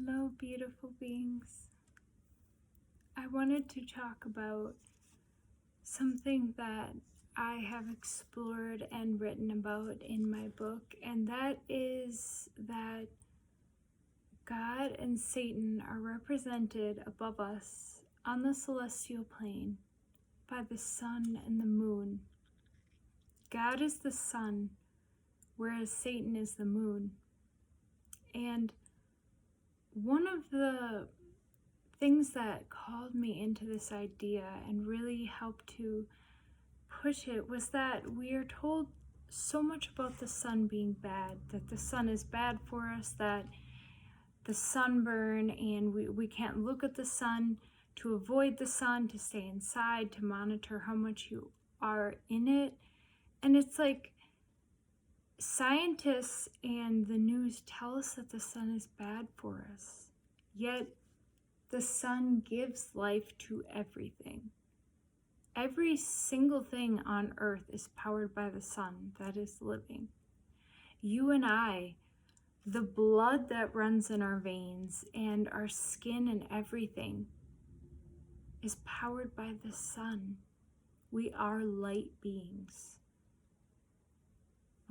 Hello, beautiful beings. I wanted to talk about something that I have explored and written about in my book, and that is that God and Satan are represented above us on the celestial plane by the sun and the moon. God is the sun, whereas Satan is the moon. And one of the things that called me into this idea and really helped to push it was that we are told so much about the sun being bad, that the sun is bad for us, that the sunburn, and we can't look at the sun, to avoid the sun, to stay inside, to monitor how much you are in it. And it's like scientists and the news tell us that the sun is bad for us, yet the sun gives life to everything. Every single thing on earth is powered by the sun that is living. You and I, the blood that runs in our veins and our skin and everything is powered by the sun. We are light beings.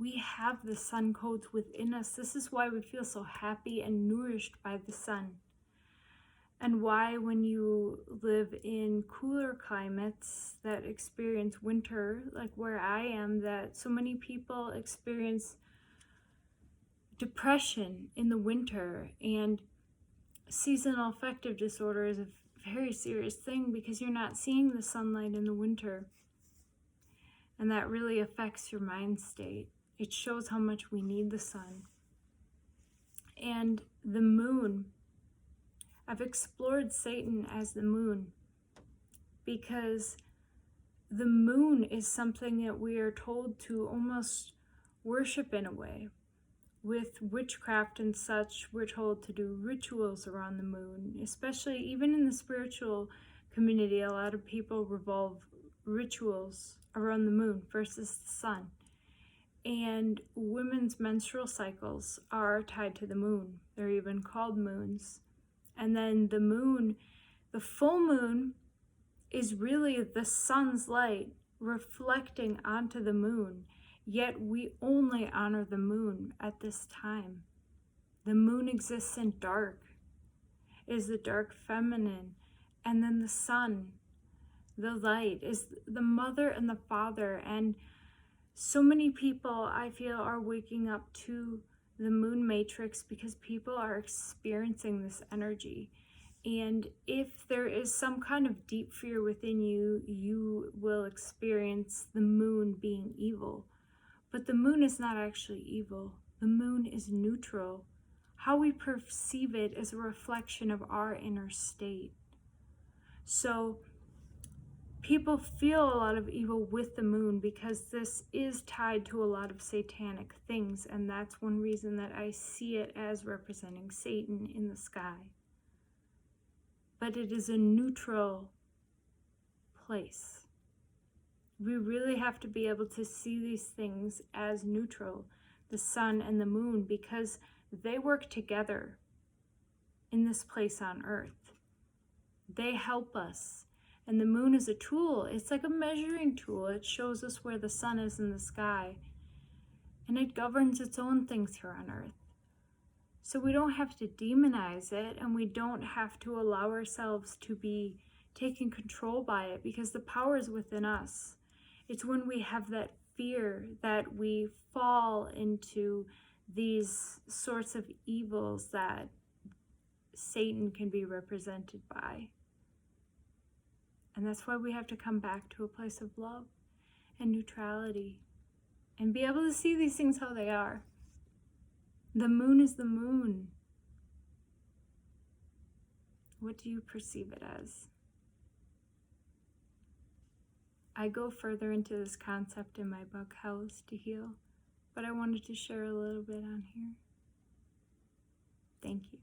We have the sun codes within us. This is why we feel so happy and nourished by the sun. And why, when you live in cooler climates that experience winter, like where I am, that so many people experience depression in the winter, and seasonal affective disorder is a very serious thing because you're not seeing the sunlight in the winter. And that really affects your mind state. It shows how much we need the sun. And the moon, I've explored Satan as the moon because the moon is something that we are told to almost worship in a way. With witchcraft and such, we're told to do rituals around the moon, especially even in the spiritual community. A lot of people revolve rituals around the moon versus the sun. And women's menstrual cycles are tied to the moon. They're even called moons. And then the moon, the full moon, is really the sun's light reflecting onto the moon. Yet we only honor the moon at this time. The moon exists in dark, is the dark feminine. And then the sun, the light, is the mother and the father. And so many people, I feel, are waking up to the moon matrix because people are experiencing this energy. And if there is some kind of deep fear within you, you will experience the moon being evil. But the moon is not actually evil. The moon is neutral. How we perceive it is a reflection of our inner state. So people feel a lot of evil with the moon because this is tied to a lot of satanic things, and that's one reason that I see it as representing Satan in the sky. But it is a neutral place. We really have to be able to see these things as neutral, the sun and the moon, because they work together in this place on earth. They help us. And the moon is a tool. It's like a measuring tool. It shows us where the sun is in the sky. And it governs its own things here on earth. So we don't have to demonize it, and we don't have to allow ourselves to be taken control by it, because the power is within us. It's when we have that fear that we fall into these sorts of evils that Satan can be represented by. And that's why we have to come back to a place of love and neutrality and be able to see these things how they are. The moon is the moon. What do you perceive it as? I go further into this concept in my book, Hell is to Heal, but I wanted to share a little bit on here. Thank you.